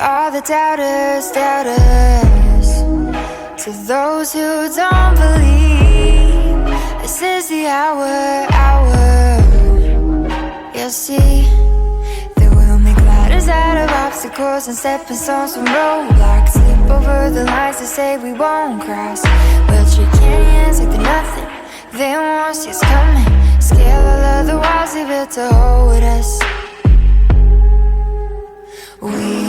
all the doubters, doubters. To those who don't believe, this is the hour, hour. You'll see that we'll make ladders out of obstacles and stepping stones from roadblocks. Slip over the lines to say we won't cross. We'll tree canyons like they're nothing. They won't see us coming. Scale all of the walls they built to hold us. We